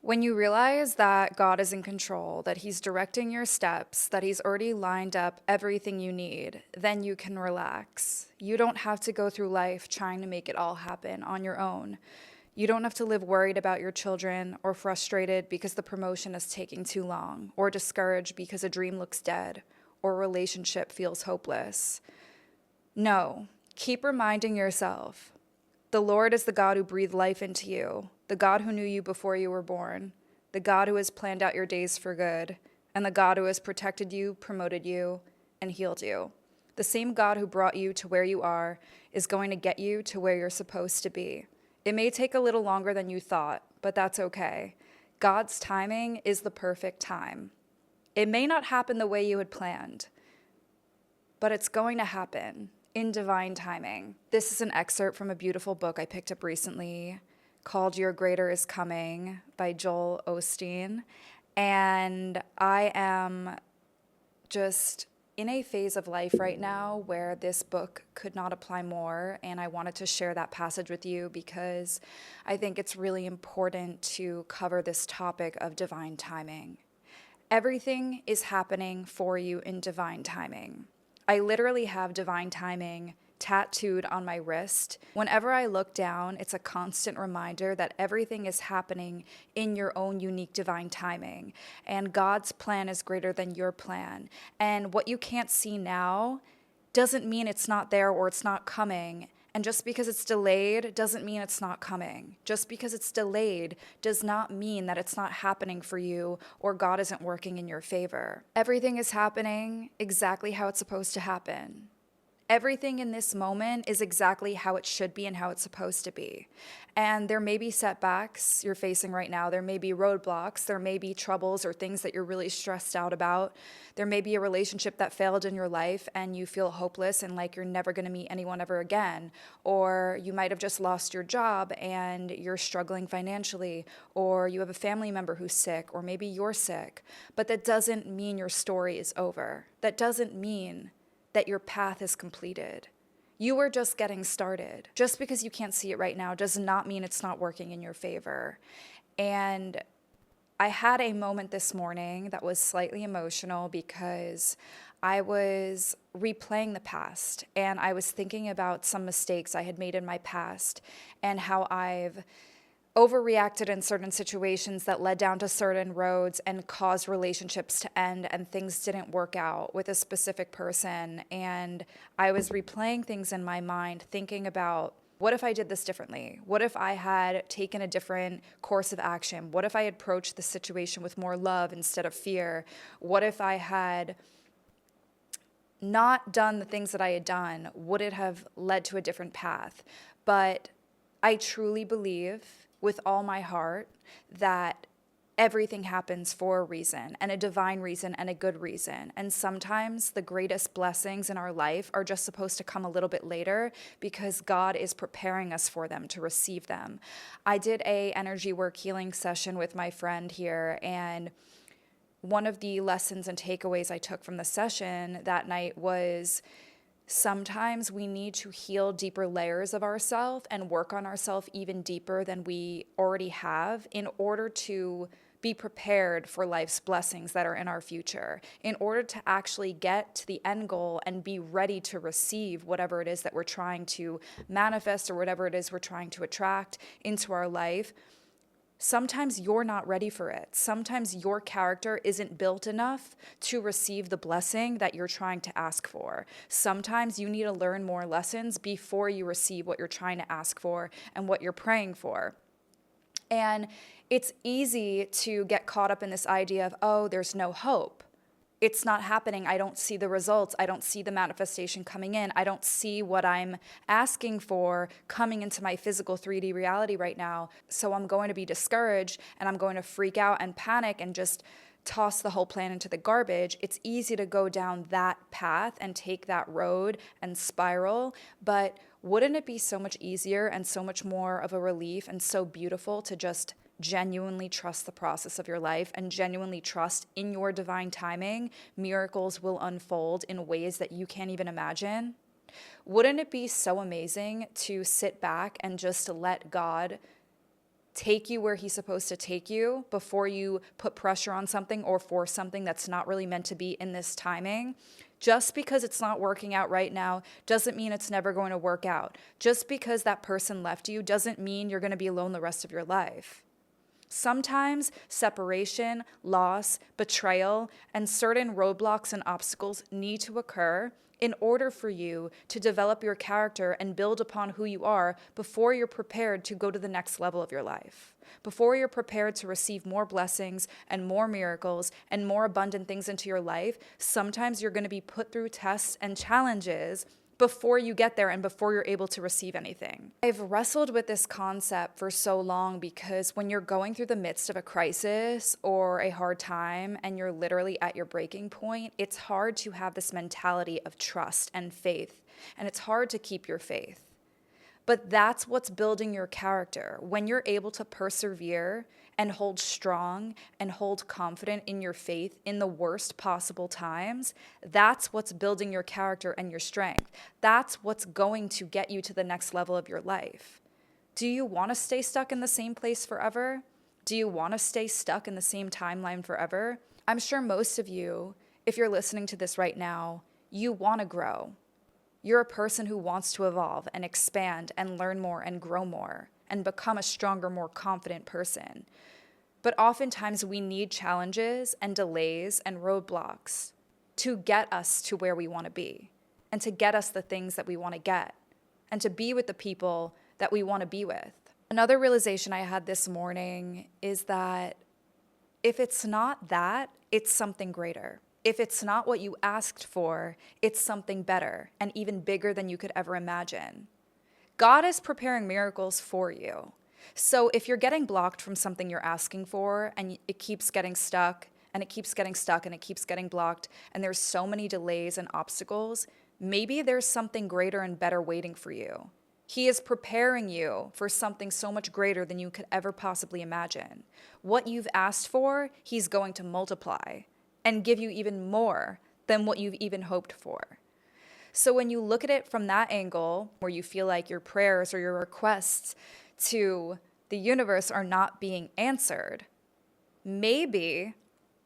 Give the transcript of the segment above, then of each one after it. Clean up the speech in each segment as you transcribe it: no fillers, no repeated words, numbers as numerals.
When you realize that God is in control, that He's directing your steps, that He's already lined up everything you need, then you can relax. You don't have to go through life trying to make it all happen on your own. You don't have to live worried about your children or frustrated because the promotion is taking too long, or discouraged because a dream looks dead, or a relationship feels hopeless. No, keep reminding yourself the Lord is the God who breathed life into you, the God who knew you before you were born, the God who has planned out your days for good, and the God who has protected you, promoted you, and healed you. The same God who brought you to where you are is going to get you to where you're supposed to be. It may take a little longer than you thought, but that's okay. God's timing is the perfect time. It may not happen the way you had planned, but it's going to happen in divine timing. This is an excerpt from a beautiful book I picked up recently called Your Greater is Coming by Joel Osteen. And I am just in a phase of life right now where this book could not apply more. And I wanted to share that passage with you because I think it's really important to cover this topic of divine timing. Everything is happening for you in divine timing. I literally have divine timing tattooed on my wrist. Whenever I look down, it's a constant reminder that everything is happening in your own unique divine timing. And God's plan is greater than your plan. And what you can't see now doesn't mean it's not there or it's not coming. And just because it's delayed doesn't mean it's not coming. Just because it's delayed does not mean that it's not happening for you or God isn't working in your favor. Everything is happening exactly how it's supposed to happen. Everything in this moment is exactly how it should be and how it's supposed to be. And there may be setbacks you're facing right now. There may be roadblocks. There may be troubles or things that you're really stressed out about. There may be a relationship that failed in your life and you feel hopeless and like you're never going to meet anyone ever again. Or you might have just lost your job and you're struggling financially. Or you have a family member who's sick, or maybe you're sick. But that doesn't mean your story is over. That doesn't mean that your path is completed. You are just getting started. Just because you can't see it right now does not mean it's not working in your favor. And I had a moment this morning that was slightly emotional because I was replaying the past and I was thinking about some mistakes I had made in my past and how I've overreacted in certain situations that led down to certain roads and caused relationships to end, and things didn't work out with a specific person. And I was replaying things in my mind, thinking about, what if I did this differently? What if I had taken a different course of action? What if I approached the situation with more love instead of fear? What if I had not done the things that I had done? Would it have led to a different path? But I truly believe with all my heart that everything happens for a reason, and a divine reason and a good reason. And sometimes the greatest blessings in our life are just supposed to come a little bit later because God is preparing us for them to receive them. I did a energy work healing session with my friend here, and one of the lessons and takeaways I took from the session that night was sometimes we need to heal deeper layers of ourselves and work on ourselves even deeper than we already have in order to be prepared for life's blessings that are in our future, in order to actually get to the end goal and be ready to receive whatever it is that we're trying to manifest or whatever it is we're trying to attract into our life. Sometimes you're not ready for it. Sometimes your character isn't built enough to receive the blessing that you're trying to ask for. Sometimes you need to learn more lessons before you receive what you're trying to ask for and what you're praying for. And it's easy to get caught up in this idea of, oh, there's no hope. It's not happening. I don't see the results. I don't see the manifestation coming in. I don't see what I'm asking for coming into my physical 3D reality right now. So I'm going to be discouraged and I'm going to freak out and panic and just toss the whole plan into the garbage. It's easy to go down that path and take that road and spiral. But wouldn't it be so much easier and so much more of a relief and so beautiful to just genuinely trust the process of your life and genuinely trust in your divine timing, miracles will unfold in ways that you can't even imagine? Wouldn't it be so amazing to sit back and just let God take you where he's supposed to take you before you put pressure on something or force something that's not really meant to be in this timing. Just because it's not working out right now doesn't mean it's never going to work out. Just because that person left you doesn't mean you're going to be alone the rest of your life. Sometimes separation, loss, betrayal, and certain roadblocks and obstacles need to occur in order for you to develop your character and build upon who you are before you're prepared to go to the next level of your life. Before you're prepared to receive more blessings and more miracles and more abundant things into your life, sometimes you're going to be put through tests and challenges before you get there and before you're able to receive anything. I've wrestled with this concept for so long because when you're going through the midst of a crisis or a hard time and you're literally at your breaking point, it's hard to have this mentality of trust and faith, and it's hard to keep your faith. But that's what's building your character. When you're able to persevere and hold strong and hold confident in your faith in the worst possible times, that's what's building your character and your strength. That's what's going to get you to the next level of your life. Do you want to stay stuck in the same place forever? Do you want to stay stuck in the same timeline forever? I'm sure most of you, if you're listening to this right now, you want to grow. You're a person who wants to evolve and expand and learn more and grow more and become a stronger, more confident person. But oftentimes we need challenges and delays and roadblocks to get us to where we want to be and to get us the things that we want to get and to be with the people that we want to be with. Another realization I had this morning is that if it's not that, it's something greater. If it's not what you asked for, it's something better and even bigger than you could ever imagine. God is preparing miracles for you. So if you're getting blocked from something you're asking for and it keeps getting stuck and it keeps getting stuck and it keeps getting blocked and there's so many delays and obstacles, maybe there's something greater and better waiting for you. He is preparing you for something so much greater than you could ever possibly imagine. What you've asked for, he's going to multiply and give you even more than what you've even hoped for. So when you look at it from that angle, where you feel like your prayers or your requests to the universe are not being answered, maybe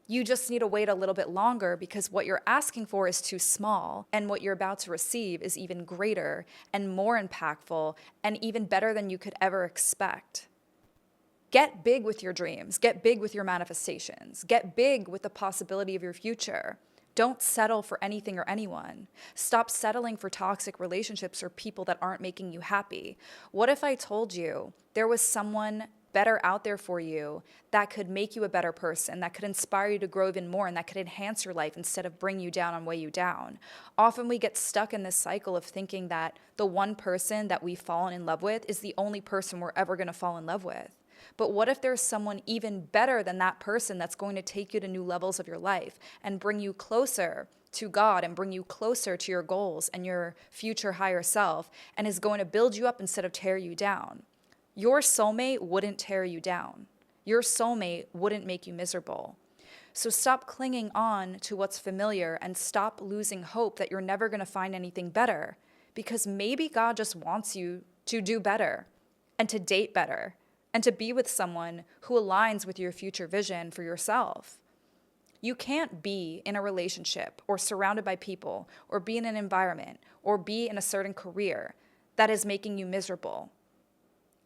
you just need to wait a little bit longer because what you're asking for is too small and what you're about to receive is even greater and more impactful and even better than you could ever expect. Get big with your dreams. Get big with your manifestations. Get big with the possibility of your future. Don't settle for anything or anyone. Stop settling for toxic relationships or people that aren't making you happy. What if I told you there was someone better out there for you that could make you a better person, that could inspire you to grow even more, and that could enhance your life instead of bring you down and weigh you down? Often we get stuck in this cycle of thinking that the one person that we've fallen in love with is the only person we're ever going to fall in love with. But what if there's someone even better than that person that's going to take you to new levels of your life and bring you closer to God and bring you closer to your goals and your future higher self and is going to build you up instead of tear you down? Your soulmate wouldn't tear you down. Your soulmate wouldn't make you miserable. So stop clinging on to what's familiar and stop losing hope that you're never going to find anything better, because maybe God just wants you to do better and to date better and to be with someone who aligns with your future vision for yourself. You can't be in a relationship or surrounded by people or be in an environment or be in a certain career that is making you miserable.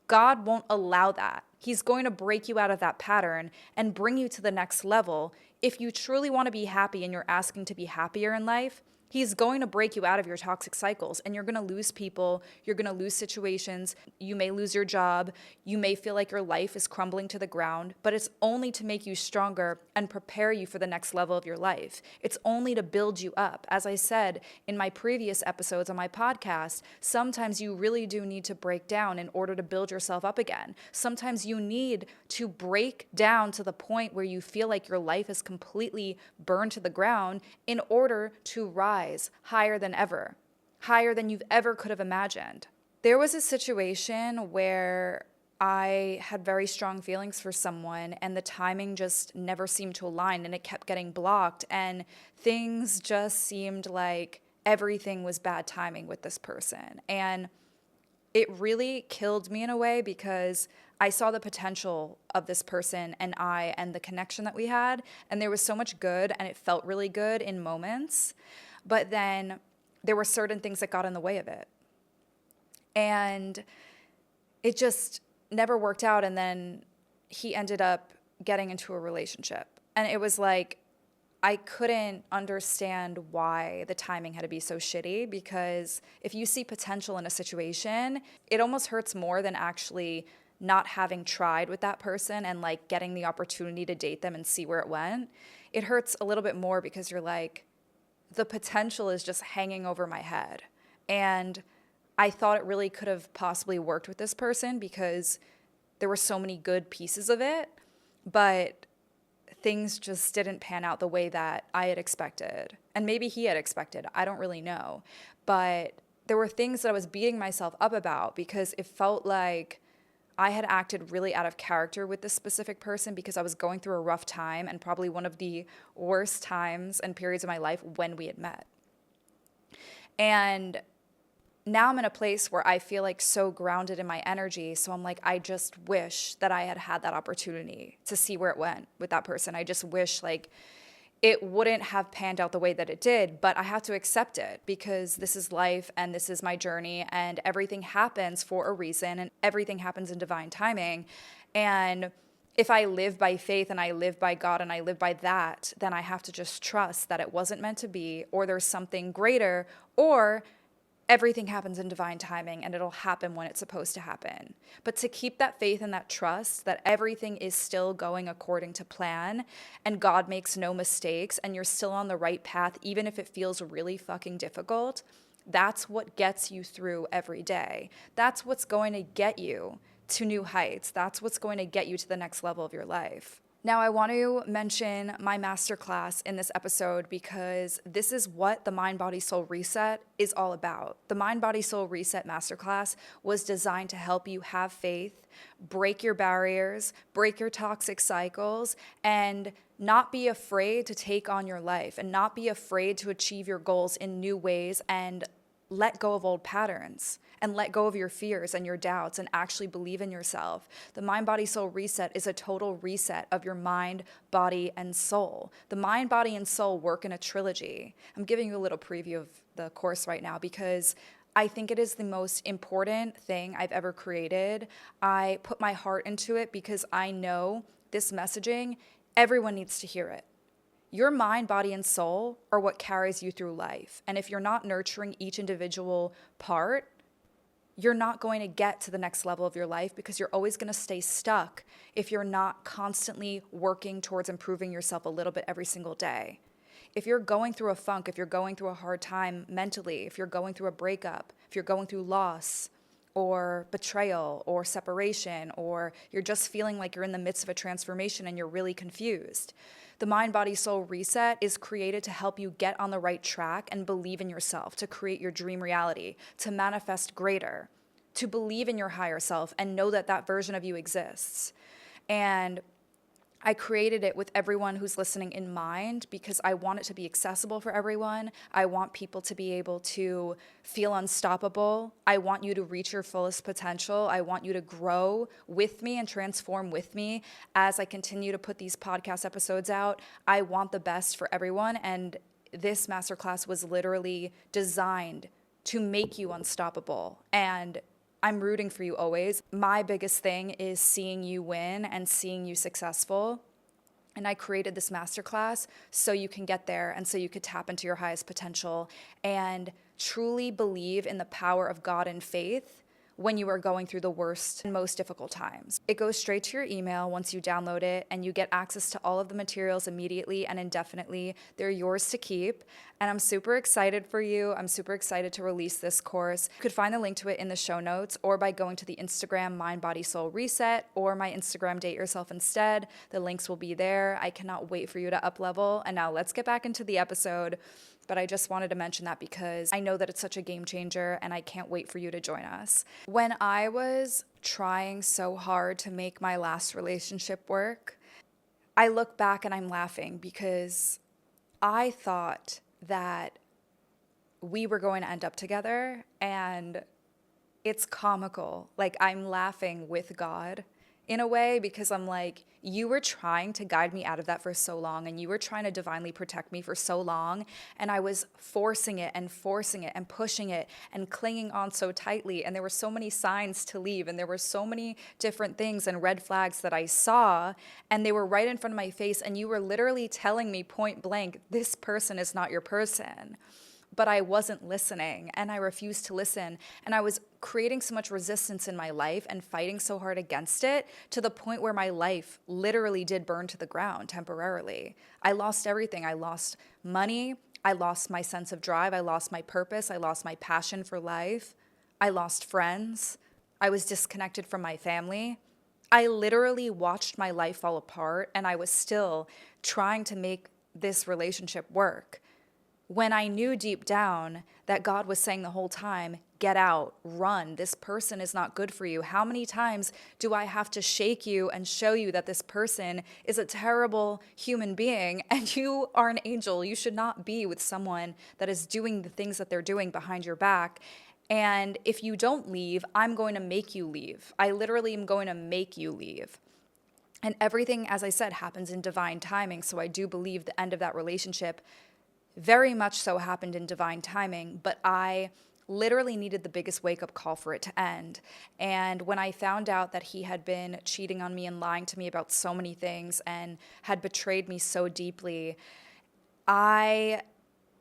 God won't allow that. He's going to break you out of that pattern and bring you to the next level. If you truly want to be happy and you're asking to be happier in life, He's going to break you out of your toxic cycles, and you're going to lose people. You're going to lose situations. You may lose your job. You may feel like your life is crumbling to the ground, but it's only to make you stronger and prepare you for the next level of your life. It's only to build you up. As I said in my previous episodes on my podcast, sometimes you really do need to break down in order to build yourself up again. Sometimes you need to break down to the point where you feel like your life is completely burned to the ground in order to rise higher than ever, higher than you've ever could have imagined. There was a situation where I had very strong feelings for someone and the timing just never seemed to align and it kept getting blocked and things just seemed like everything was bad timing with this person. And it really killed me in a way because I saw the potential of this person and the connection that we had. And there was so much good and it felt really good in moments. But then there were certain things that got in the way of it. And it just never worked out. And then he ended up getting into a relationship. And it was like, I couldn't understand why the timing had to be so shitty, because if you see potential in a situation, it almost hurts more than actually not having tried with that person and like getting the opportunity to date them and see where it went. It hurts a little bit more because you're like, the potential is just hanging over my head. And I thought it really could have possibly worked with this person because there were so many good pieces of it, but things just didn't pan out the way that I had expected. And maybe he had expected. I don't really know. But there were things that I was beating myself up about because it felt like I had acted really out of character with this specific person because I was going through a rough time and probably one of the worst times and periods of my life when we had met. And now I'm in a place where I feel like so grounded in my energy. So I'm like, I just wish that I had had that opportunity to see where it went with that person. I just wish like it wouldn't have panned out the way that it did, but I have to accept it because this is life and this is my journey and everything happens for a reason and everything happens in divine timing. And if I live by faith and I live by God and I live by that, then I have to just trust that it wasn't meant to be, or there's something greater, or everything happens in divine timing and it'll happen when it's supposed to happen. But to keep that faith and that trust that everything is still going according to plan and God makes no mistakes and you're still on the right path, even if it feels really fucking difficult, that's what gets you through every day. That's what's going to get you to new heights. That's what's going to get you to the next level of your life. Now, I want to mention my masterclass in this episode because this is what the Mind, Body, Soul Reset is all about. The Mind, Body, Soul Reset masterclass was designed to help you have faith, break your barriers, break your toxic cycles, and not be afraid to take on your life and not be afraid to achieve your goals in new ways and let go of old patterns and let go of your fears and your doubts and actually believe in yourself. The Mind, Body, Soul Reset is a total reset of your mind, body, and soul. The mind, body, and soul work in a trilogy. I'm giving you a little preview of the course right now because I think it is the most important thing I've ever created. I put my heart into it because I know this messaging, everyone needs to hear it. Your mind, body, and soul are what carries you through life. And if you're not nurturing each individual part, you're not going to get to the next level of your life because you're always going to stay stuck if you're not constantly working towards improving yourself a little bit every single day. If you're going through a funk, if you're going through a hard time mentally, if you're going through a breakup, if you're going through loss or betrayal or separation, or you're just feeling like you're in the midst of a transformation and you're really confused, the Mind, Body, Soul Reset is created to help you get on the right track and believe in yourself, to create your dream reality, to manifest greater, to believe in your higher self and know that that version of you exists. And I created it with everyone who's listening in mind because I want it to be accessible for everyone. I want people to be able to feel unstoppable. I want you to reach your fullest potential. I want you to grow with me and transform with me as I continue to put these podcast episodes out. I want the best for everyone, and this masterclass was literally designed to make you unstoppable. And I'm rooting for you always. My biggest thing is seeing you win and seeing you successful. And I created this masterclass so you can get there and so you could tap into your highest potential and truly believe in the power of God and faith when you are going through the worst and most difficult times. It goes straight to your email once you download it, and you get access to all of the materials immediately and indefinitely. They're yours to keep, and I'm super excited for you. I'm super excited to release this course. You could find the link to it in the show notes or by going to the Instagram Mind, Body, Soul Reset or my Instagram Date Yourself Instead. The links will be there. I cannot wait for you to up level. And now let's get back into the episode. But I just wanted to mention that because I know that it's such a game changer and I can't wait for you to join us. When I was trying so hard to make my last relationship work, I look back and I'm laughing because I thought that we were going to end up together, and it's comical. Like, I'm laughing with God in a way, because I'm like, you were trying to guide me out of that for so long, and you were trying to divinely protect me for so long, and I was forcing it and pushing it and clinging on so tightly, and there were so many signs to leave, and there were so many different things and red flags that I saw, and they were right in front of my face, and you were literally telling me point blank, this person is not your person. But I wasn't listening, and I refused to listen. And I was creating so much resistance in my life and fighting so hard against it, to the point where my life literally did burn to the ground temporarily. I lost everything. I lost money. I lost my sense of drive. I lost my purpose. I lost my passion for life. I lost friends. I was disconnected from my family. I literally watched my life fall apart, and I was still trying to make this relationship work, when I knew deep down that God was saying the whole time, get out, run, this person is not good for you. How many times do I have to shake you and show you that this person is a terrible human being and you are an angel? You should not be with someone that is doing the things that they're doing behind your back. And if you don't leave, I'm going to make you leave. I literally am going to make you leave. And everything, as I said, happens in divine timing. So I do believe the end of that relationship very much so happened in divine timing, but I literally needed the biggest wake-up call for it to end. And when I found out that he had been cheating on me and lying to me about so many things and had betrayed me so deeply, I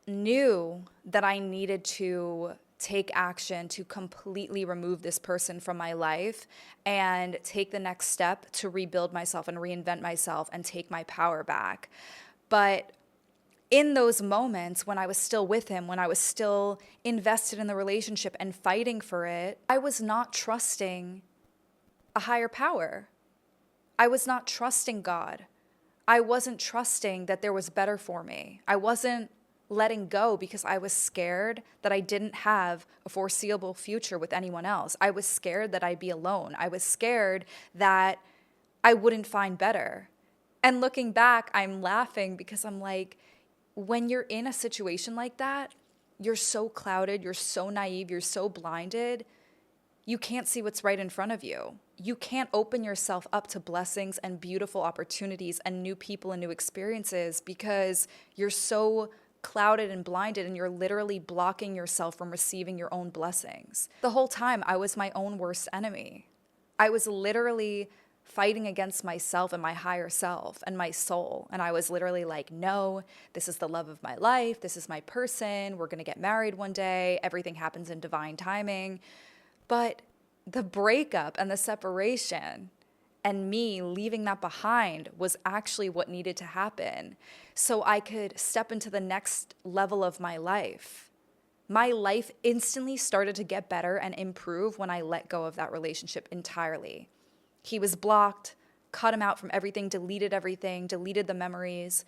knew that I needed to take action to completely remove this person from my life and take the next step to rebuild myself and reinvent myself and take my power back. But in those moments when I was still with him, when I was still invested in the relationship and fighting for it, I was not trusting a higher power. I was not trusting God. I wasn't trusting that there was better for me. I wasn't letting go because I was scared that I didn't have a foreseeable future with anyone else. I was scared that I'd be alone. I was scared that I wouldn't find better. And looking back, I'm laughing because I'm like, when you're in a situation like that, you're so clouded, you're so naive, you're so blinded, you can't see what's right in front of you. You can't open yourself up to blessings and beautiful opportunities and new people and new experiences because you're so clouded and blinded, and you're literally blocking yourself from receiving your own blessings. The whole time, I was my own worst enemy. I was literally fighting against myself and my higher self and my soul. And I was literally like, no, this is the love of my life. This is my person. We're going to get married one day. Everything happens in divine timing. But the breakup and the separation and me leaving that behind was actually what needed to happen so I could step into the next level of my life. My life instantly started to get better and improve when I let go of that relationship entirely. He was blocked, cut him out from everything, deleted the memories,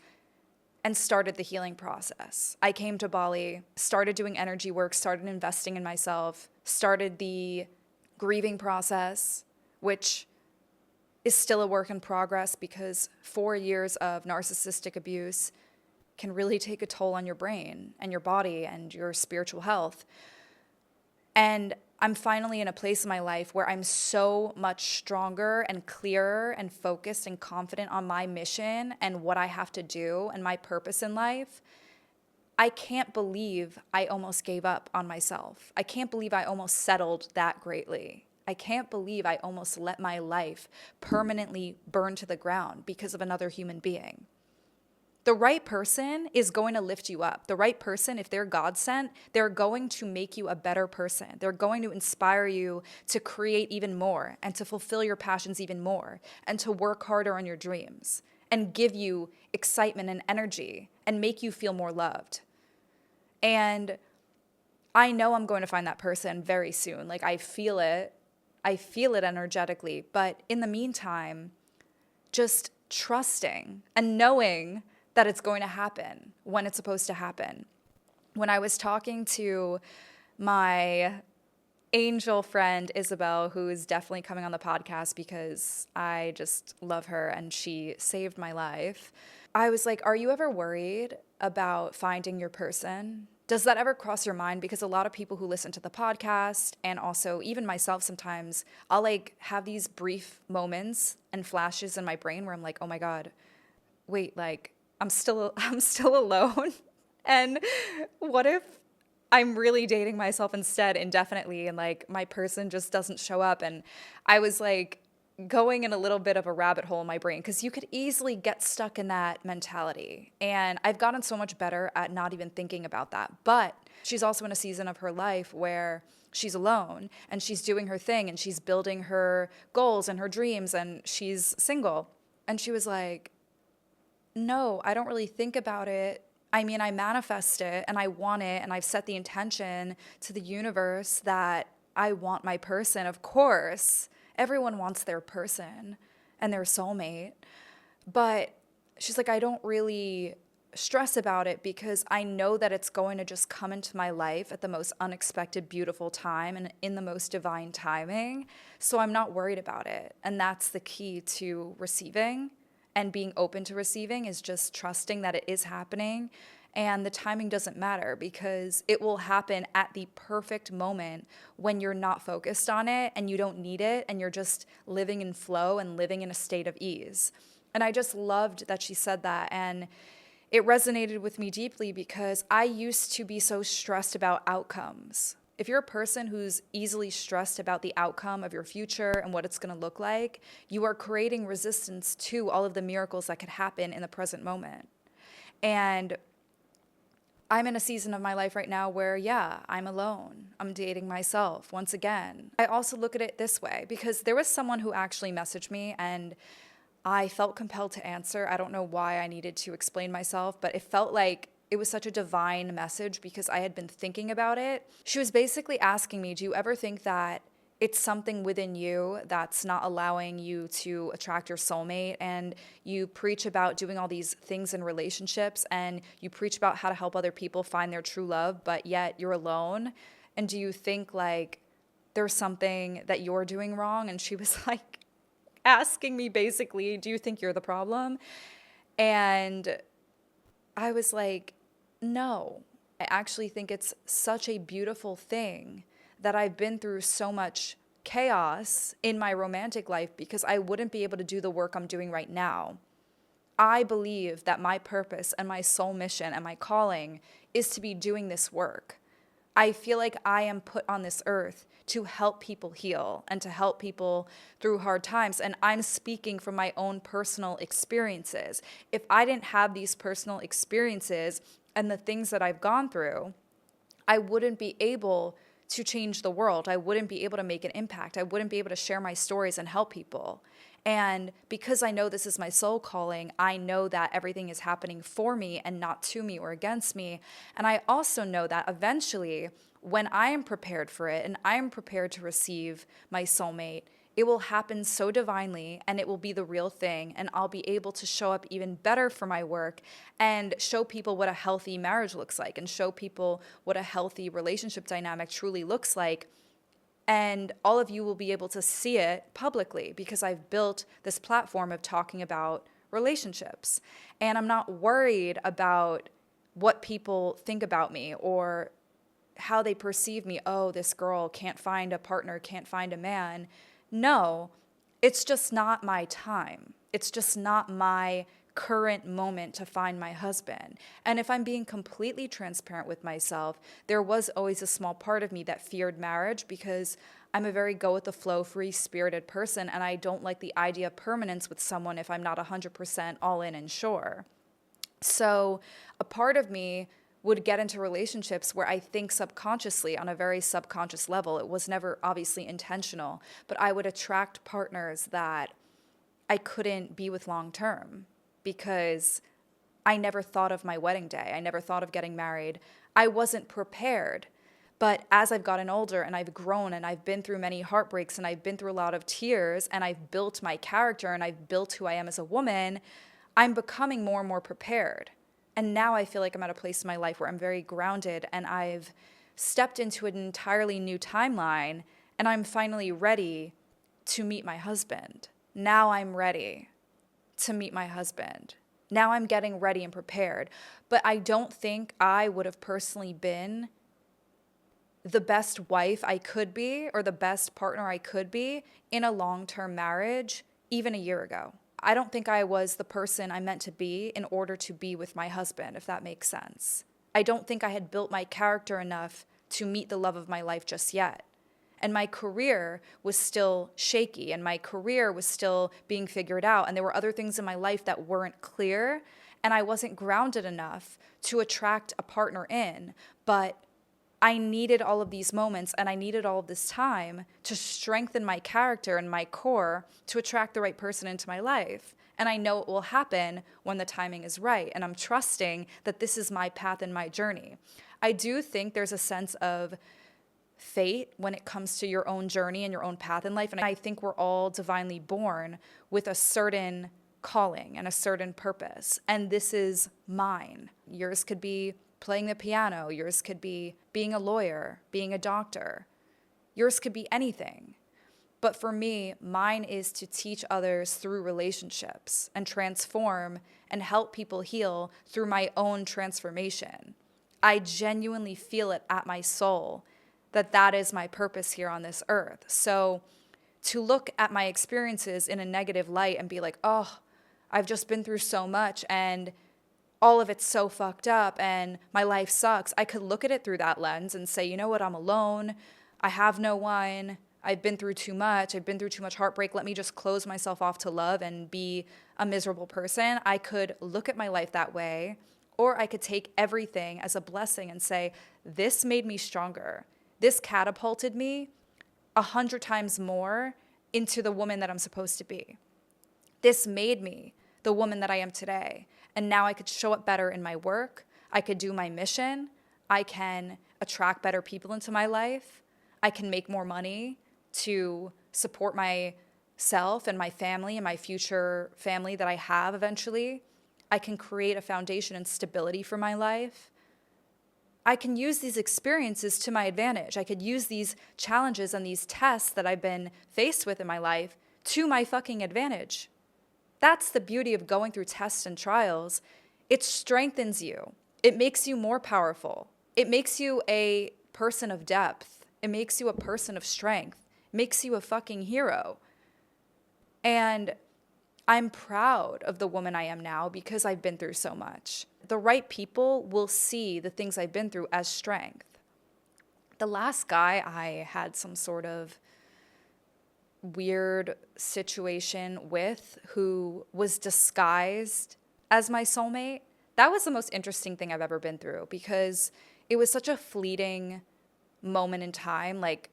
and started the healing process. I came to Bali, started doing energy work, started investing in myself, started the grieving process, which is still a work in progress because 4 years of narcissistic abuse can really take a toll on your brain and your body and your spiritual health. And I'm finally in a place in my life where I'm so much stronger and clearer and focused and confident on my mission and what I have to do and my purpose in life. I can't believe I almost gave up on myself. I can't believe I almost settled that greatly. I can't believe I almost let my life permanently burn to the ground because of another human being. The right person is going to lift you up. The right person, if they're God sent, they're going to make you a better person. They're going to inspire you to create even more and to fulfill your passions even more and to work harder on your dreams and give you excitement and energy and make you feel more loved. And I know I'm going to find that person very soon. Like, I feel it. I feel it energetically. But in the meantime, just trusting and knowing that it's going to happen when it's supposed to happen. When I was talking to my angel friend, Isabel, who is definitely coming on the podcast because I just love her and she saved my life, I was like, are you ever worried about finding your person? Does that ever cross your mind? Because a lot of people who listen to the podcast, and also even myself sometimes, I'll like have these brief moments and flashes in my brain where I'm like, oh my God, wait, like I'm still alone. And what if I'm really dating myself instead indefinitely and like my person just doesn't show up? And I was like going in a little bit of a rabbit hole in my brain because you could easily get stuck in that mentality. And I've gotten so much better at not even thinking about that. But she's also in a season of her life where she's alone and she's doing her thing and she's building her goals and her dreams and she's single. And she was like, no, I don't really think about it. I mean, I manifest it and I want it, and I've set the intention to the universe that I want my person. Of course, everyone wants their person and their soulmate. But she's like, I don't really stress about it because I know that it's going to just come into my life at the most unexpected, beautiful time and in the most divine timing. So I'm not worried about it. And that's the key to receiving and being open to receiving, is just trusting that it is happening. And the timing doesn't matter because it will happen at the perfect moment when you're not focused on it and you don't need it and you're just living in flow and living in a state of ease. And I just loved that she said that. And it resonated with me deeply because I used to be so stressed about outcomes. If you're a person who's easily stressed about the outcome of your future and what it's going to look like, you are creating resistance to all of the miracles that could happen in the present moment. And I'm in a season of my life right now where, yeah, I'm alone. I'm dating myself once again. I also look at it this way because there was someone who actually messaged me and I felt compelled to answer. I don't know why I needed to explain myself, but it felt like it was such a divine message because I had been thinking about it. She was basically asking me, do you ever think that it's something within you that's not allowing you to attract your soulmate? And you preach about doing all these things in relationships and you preach about how to help other people find their true love, but yet you're alone. And do you think like there's something that you're doing wrong? And she was like asking me basically, do you think you're the problem? And I was like, no, I actually think it's such a beautiful thing that I've been through so much chaos in my romantic life because I wouldn't be able to do the work I'm doing right now. I believe that my purpose and my soul mission and my calling is to be doing this work. I feel like I am put on this earth to help people heal and to help people through hard times. And I'm speaking from my own personal experiences. If I didn't have these personal experiences and the things that I've gone through, I wouldn't be able to change the world. I wouldn't be able to make an impact. I wouldn't be able to share my stories and help people. And because I know this is my soul calling, I know that everything is happening for me and not to me or against me. And I also know that eventually, when I am prepared for it and I am prepared to receive my soulmate, it will happen so divinely and it will be the real thing. And I'll be able to show up even better for my work and show people what a healthy marriage looks like and show people what a healthy relationship dynamic truly looks like. And all of you will be able to see it publicly because I've built this platform of talking about relationships. And I'm not worried about what people think about me or how they perceive me. Oh, this girl can't find a partner, can't find a man. No, it's just not my time. It's just not my current moment to find my husband. And if I'm being completely transparent with myself, there was always a small part of me that feared marriage because I'm a very go with the flow, free spirited person. And I don't like the idea of permanence with someone if I'm not 100% all in and sure. So a part of me would get into relationships where I think subconsciously on a very subconscious level. It was never obviously intentional, but I would attract partners that I couldn't be with long term because I never thought of my wedding day. I never thought of getting married. I wasn't prepared. But as I've gotten older and I've grown and I've been through many heartbreaks and I've been through a lot of tears and I've built my character and I've built who I am as a woman, I'm becoming more and more prepared. And now I feel like I'm at a place in my life where I'm very grounded and I've stepped into an entirely new timeline and I'm finally ready to meet my husband. Now I'm ready to meet my husband. Now I'm getting ready and prepared. But I don't think I would have personally been the best wife I could be or the best partner I could be in a long-term marriage even a year ago. I don't think I was the person I meant to be in order to be with my husband, if that makes sense. I don't think I had built my character enough to meet the love of my life just yet. And my career was still shaky, and my career was still being figured out. And there were other things in my life that weren't clear, and I wasn't grounded enough to attract a partner in. But I needed all of these moments and I needed all of this time to strengthen my character and my core to attract the right person into my life. And I know it will happen when the timing is right. And I'm trusting that this is my path and my journey. I do think there's a sense of fate when it comes to your own journey and your own path in life. And I think we're all divinely born with a certain calling and a certain purpose. And this is mine. Yours could be playing the piano. Yours could be being a lawyer, being a doctor. Yours could be anything. But for me, mine is to teach others through relationships and transform and help people heal through my own transformation. I genuinely feel it at my soul that that is my purpose here on this earth. So to look at my experiences in a negative light and be like, oh, I've just been through so much and all of it's so fucked up and my life sucks. I could look at it through that lens and say, you know what, I'm alone. I have no one. I've been through too much. I've been through too much heartbreak. Let me just close myself off to love and be a miserable person. I could look at my life that way, or I could take everything as a blessing and say, this made me stronger. This catapulted me 100 times more into the woman that I'm supposed to be. This made me the woman that I am today. And now I could show up better in my work. I could do my mission. I can attract better people into my life. I can make more money to support myself and my family and my future family that I have eventually. I can create a foundation and stability for my life. I can use these experiences to my advantage. I could use these challenges and these tests that I've been faced with in my life to my fucking advantage. That's the beauty of going through tests and trials. It strengthens you. It makes you more powerful. It makes you a person of depth. It makes you a person of strength. It makes you a fucking hero. And I'm proud of the woman I am now because I've been through so much. The right people will see the things I've been through as strength. The last guy I had some sort of weird situation with who was disguised as my soulmate, that was the most interesting thing I've ever been through because it was such a fleeting moment in time. Like,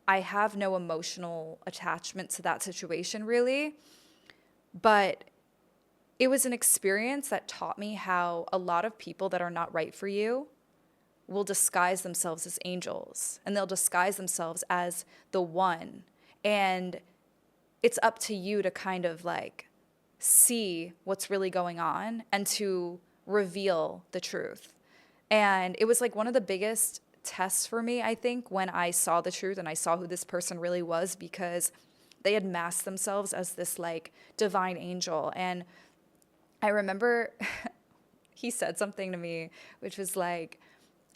I have no emotional attachment to that situation really, but it was an experience that taught me how a lot of people that are not right for you will disguise themselves as angels and they'll disguise themselves as the one. And it's up to you to kind of like see what's really going on and to reveal the truth. And it was like one of the biggest tests for me, I think, when I saw the truth and I saw who this person really was because they had masked themselves as this like divine angel. And I remember he said something to me, which was like,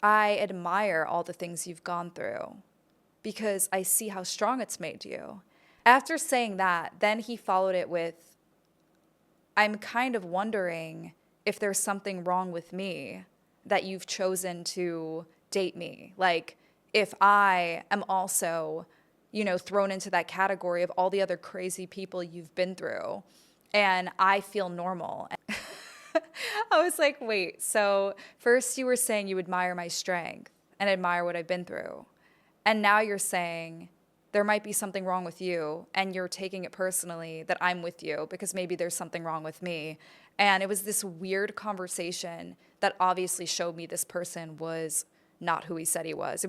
I admire all the things you've gone through because I see how strong it's made you. After saying that, then he followed it with, I'm kind of wondering if there's something wrong with me that you've chosen to date me. Like, if I am also, thrown into that category of all the other crazy people you've been through and I feel normal. I was like, wait, so first you were saying you admire my strength and admire what I've been through. And now you're saying there might be something wrong with you and you're taking it personally that I'm with you because maybe there's something wrong with me. And it was this weird conversation that obviously showed me this person was not who he said he was. It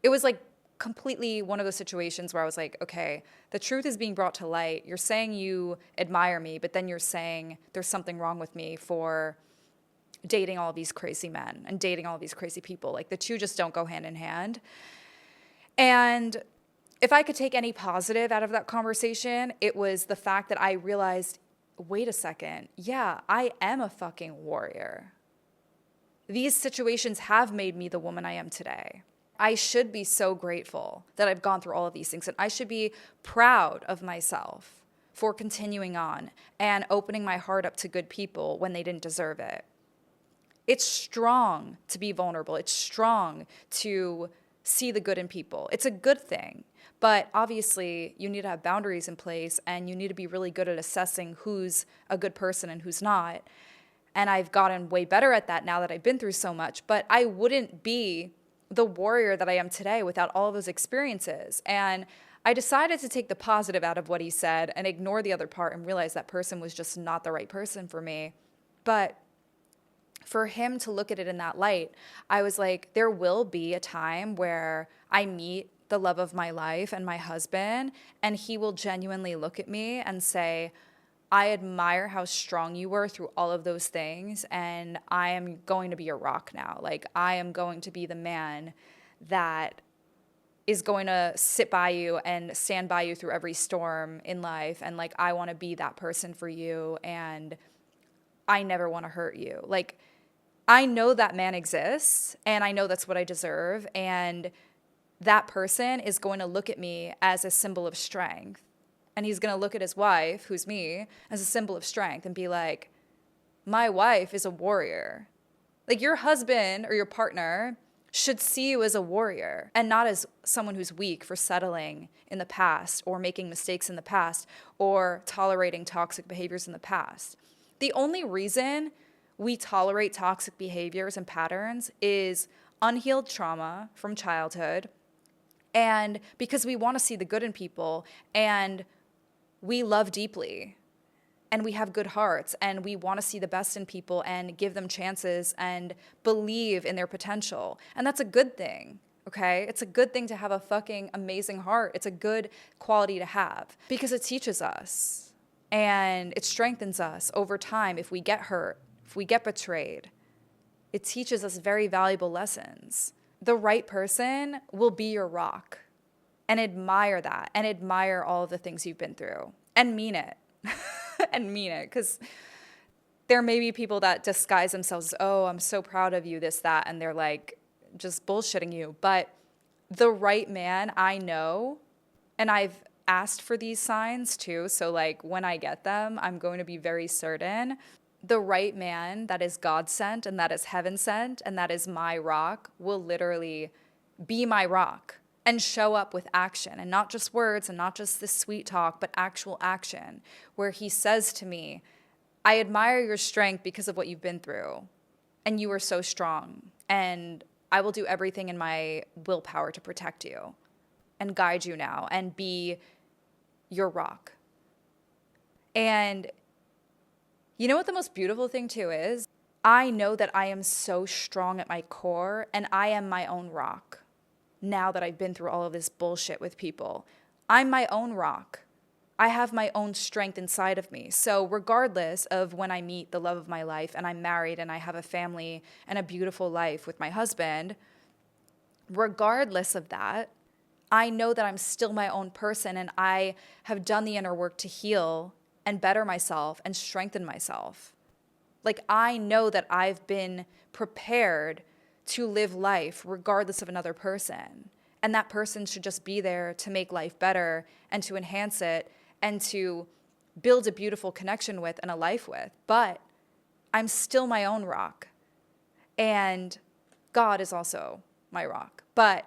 was like completely one of those situations where I was like, okay, the truth is being brought to light. You're saying you admire me, but then you're saying there's something wrong with me for dating all these crazy men and dating all these crazy people. Like, the two just don't go hand in hand. And if I could take any positive out of that conversation, it was the fact that I realized wait a second. Yeah, I am a fucking warrior. These situations have made me the woman I am today. I should be so grateful that I've gone through all of these things, and I should be proud of myself for continuing on and opening my heart up to good people when they didn't deserve it. It's strong to be vulnerable. It's strong to see the good in people. It's a good thing. But obviously, you need to have boundaries in place, and you need to be really good at assessing who's a good person and who's not. And I've gotten way better at that now that I've been through so much. But I wouldn't be the warrior that I am today without all of those experiences. And I decided to take the positive out of what he said and ignore the other part and realize that person was just not the right person for me. But for him to look at it in that light, I was like, there will be a time where I meet the love of my life and my husband, and he will genuinely look at me and say, I admire how strong you were through all of those things, and I am going to be your rock now. Like, I am going to be the man that is going to sit by you and stand by you through every storm in life. And like, I want to be that person for you, and I never want to hurt you. Like, I know that man exists, and I know that's what I deserve. And that person is going to look at me as a symbol of strength. And he's going to look at his wife, who's me, as a symbol of strength and be like, my wife is a warrior. Like, your husband or your partner should see you as a warrior and not as someone who's weak for settling in the past or making mistakes in the past or tolerating toxic behaviors in the past. The only reason we tolerate toxic behaviors and patterns is unhealed trauma from childhood, and because we want to see the good in people, and we love deeply, and we have good hearts, and we want to see the best in people and give them chances and believe in their potential. And that's a good thing, okay? It's a good thing to have a fucking amazing heart. It's a good quality to have because it teaches us and it strengthens us over time. If we get hurt, if we get betrayed, it teaches us very valuable lessons. The right person will be your rock, and admire that, and admire all of the things you've been through, and mean it. And mean it, because there may be people that disguise themselves, oh, I'm so proud of you, this, that, and they're like just bullshitting you. But the right man, I know, and I've asked for these signs too, so like when I get them, I'm going to be very certain. The right man that is God sent and that is heaven sent and that is my rock will literally be my rock and show up with action, and not just words and not just this sweet talk, but actual action where he says to me, I admire your strength because of what you've been through, and you are so strong, and I will do everything in my willpower to protect you and guide you now and be your rock. And you know what the most beautiful thing too is? I know that I am so strong at my core, and I am my own rock. Now that I've been through all of this bullshit with people, I'm my own rock. I have my own strength inside of me. So regardless of when I meet the love of my life and I'm married and I have a family and a beautiful life with my husband, regardless of that, I know that I'm still my own person, and I have done the inner work to heal and better myself and strengthen myself. Like, I know that I've been prepared to live life regardless of another person. And that person should just be there to make life better and to enhance it and to build a beautiful connection with and a life with. But I'm still my own rock. And God is also my rock. But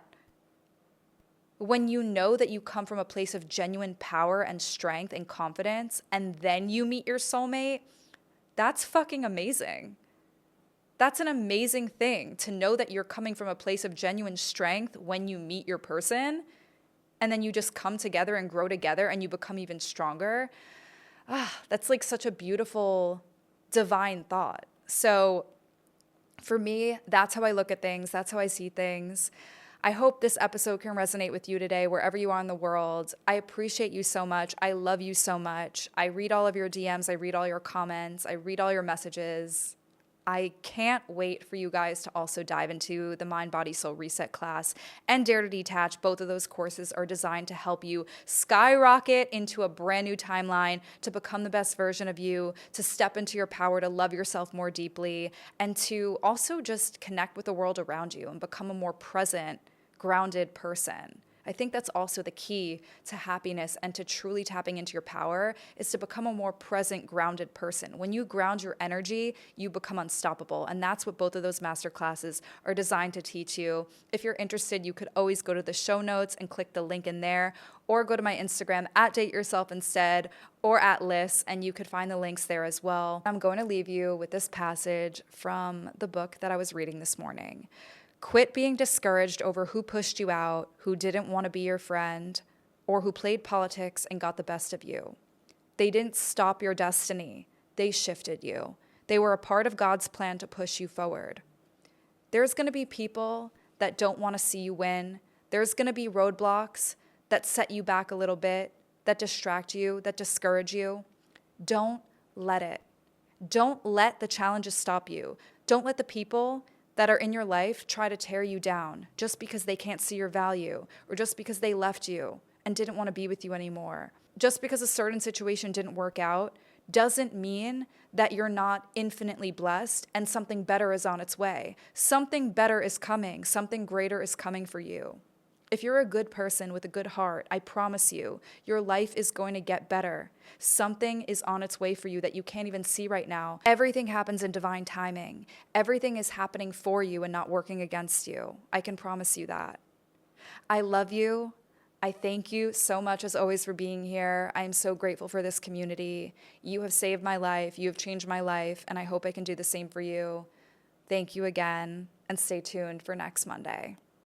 when you know that you come from a place of genuine power and strength and confidence, and then you meet your soulmate, that's fucking amazing. That's an amazing thing to know that you're coming from a place of genuine strength when you meet your person, and then you just come together and grow together and you become even stronger. That's like such a beautiful, divine thought. So for me, that's how I look at things. That's how I see things. I hope this episode can resonate with you today, wherever you are in the world. I appreciate you so much. I love you so much. I read all of your DMs. I read all your comments. I read all your messages. I can't wait for you guys to also dive into the Mind, Body, Soul Reset class and Dare to Detach. Both of those courses are designed to help you skyrocket into a brand new timeline, to become the best version of you, to step into your power, to love yourself more deeply, and to also just connect with the world around you and become a more present, grounded person. I think that's also the key to happiness and to truly tapping into your power, is to become a more present, grounded person. When you ground your energy, you become unstoppable. And that's what both of those master classes are designed to teach you. If you're interested, you could always go to the show notes and click the link in there, or go to my Instagram at Date Yourself Instead or at Liz, and you could find the links there as well. I'm going to leave you with this passage from the book that I was reading this morning. Quit being discouraged over who pushed you out, who didn't want to be your friend, or who played politics and got the best of you. They didn't stop your destiny. They shifted you. They were a part of God's plan to push you forward. There's going to be people that don't want to see you win. There's going to be roadblocks that set you back a little bit, that distract you, that discourage you. Don't let it. Don't let the challenges stop you. Don't let the people that are in your life try to tear you down just because they can't see your value, or just because they left you and didn't want to be with you anymore. Just because a certain situation didn't work out doesn't mean that you're not infinitely blessed and something better is on its way. Something better is coming. Something greater is coming for you. If you're a good person with a good heart, I promise you, your life is going to get better. Something is on its way for you that you can't even see right now. Everything happens in divine timing. Everything is happening for you and not working against you. I can promise you that. I love you. I thank you so much, as always, for being here. I am so grateful for this community. You have saved my life. You have changed my life, and I hope I can do the same for you. Thank you again, and stay tuned for next Monday.